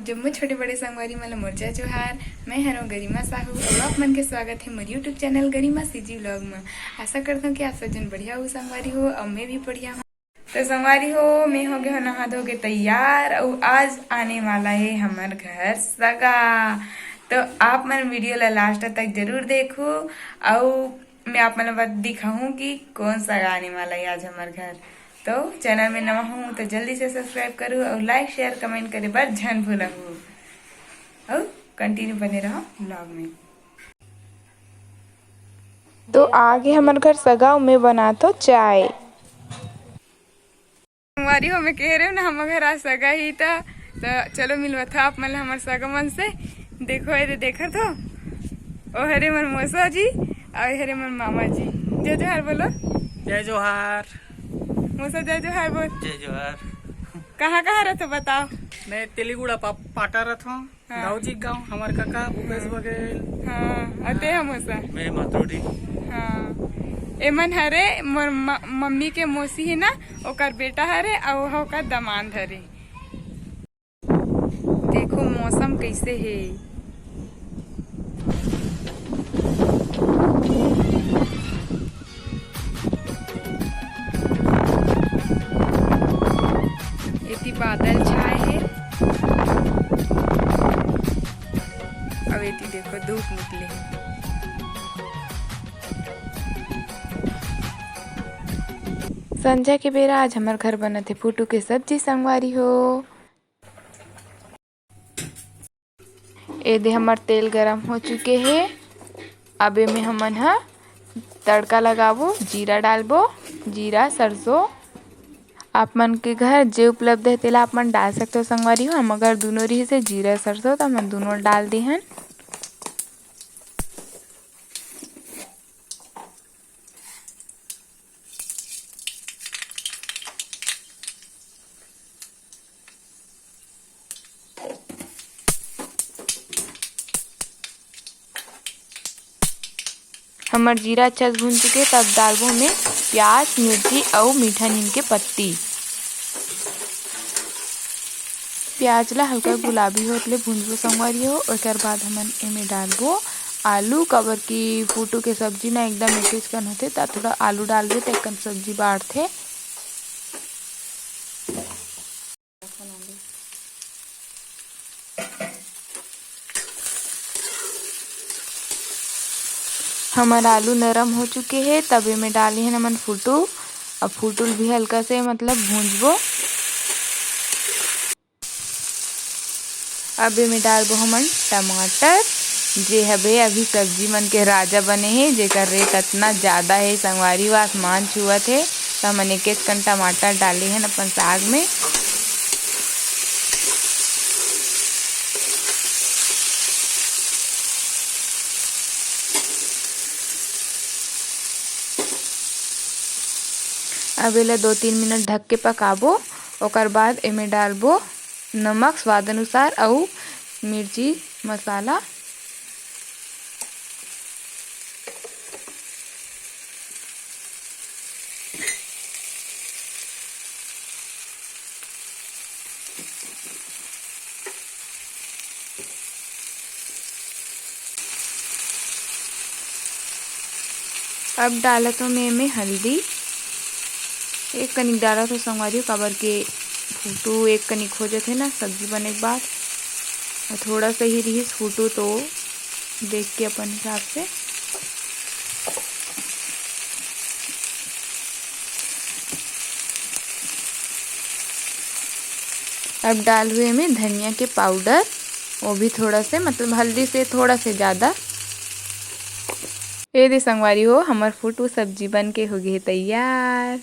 जम्मू छोटे बड़े संगवारी मन मोर्चा जोहार। मैं हरों गरिमा साहू और आप मन के स्वागत है मोर यूट्यूब चैनल गरिमा सीजी व्लॉग में। आशा करता हूँ कि आप सब जन बढ़िया हो संगवारी हो और मैं भी बढ़िया हूँ। तो संगवारी हो मैं हो गए हो नहा धो के तैयार और आज आने वाला है हमारे घर सगा। तो आप मन वीडियो ला लास्ट तक जरूर देखो और मैं आप मन दिखाऊँ कि कौन सगा आने वाला है आज हमारे घर। तो चैनल में नवा हूँ तो जल्दी से सब्सक्राइब करो और लाइक शेयर कमेंट करे बस झन भूला हो और कंटिन्यू बने रहो ब्लॉग में। तो आगे हमारे घर सगा में बना तो चाय हमारी हो मैं कह रहे हो ना हमारे घर आज सगा ही था। तो चलो मिलवा था आप मतलब हमारे सगा मन से देखो ये देखा तो ओ हरे मन मौसा जी और हरे मन मामा जी। जय जोहार बोलो। जय जोहार। मौसा जय जोहार बोल। जय जोहार। कहाँ कहाँ रहते बताओ। मैं तेलीगुड़ा पाटा रहता हूँ। हाँ। गाँव जी गाँव हमारे काका भूपेश बघेल। हाँ अते हम मौसा। मैं मातोड़ी। हाँ एमन हरे मोर मम्मी के मौसी है ना ओकर बेटा हरे और ओकर दमाद हरे। देखो मौसम कैसे है। इतनी बादल छाए है अब इतनी देखो धूप निकले है। संजय के बेरा आज हमारे घर बना थे फूटू के सब्जी संगवारी हो। ए दे हमार तेल गरम हो चुके हैं। अब में हमन हा तड़का लगाबो जीरा डालबो जीरा सरसों आप मन के घर जे उपलब्ध है तेला आप मन डाल सकते हो संगवारी हो। हम अगर दोनों रही से जीरा सरसों तो हम दोनों डाल दी हैं। हमार जीरा अच्छा से भून चुके तब डालबो में प्याज मिर्ची और मीठा नीम के पत्ती। प्याज ला हल्का गुलाबी होतले भूनबो संगवारी हो। और बाद हमन एमे डालबो आलू काबर की फूटू के सब्जी ना एकदम एक कन होते ता थोड़ा आलू डालबे तो एक सब्जी बाढ़थे। हमारे आलू नरम हो चुके हैं तब में डाली है नमन फूटू। अब फूटूल भी हल्का से मतलब भूंजबो। अब में डालबो हमन टमाटर जे हबे अभी सब्जी मन के राजा बने हैं जेकर रेट इतना ज़्यादा है संगवारी व आसमान छुअत है। तो हमन एक कन टमाटर डाले हैं अपन साग में। अब इला 2-3 मिनट ढक के पकाबो। ओकर बाद एमे डालबो नमक स्वाद अनुसार और मिर्ची मसाला। अब डाला तो मैं हल्दी एक कनिक डाला तो संगवारी काबर के फूटू एक कनिक हो जाते ना सब्जी बने के बाद और थोड़ा सा ही रही फूटू तो देख के अपन हिसाब से। अब डाल हुए में धनिया के पाउडर वो भी थोड़ा से मतलब हल्दी से थोड़ा से ज़्यादा। ये दे संगवारी हो हमार फूटू सब्जी बन के हो गई तैयार।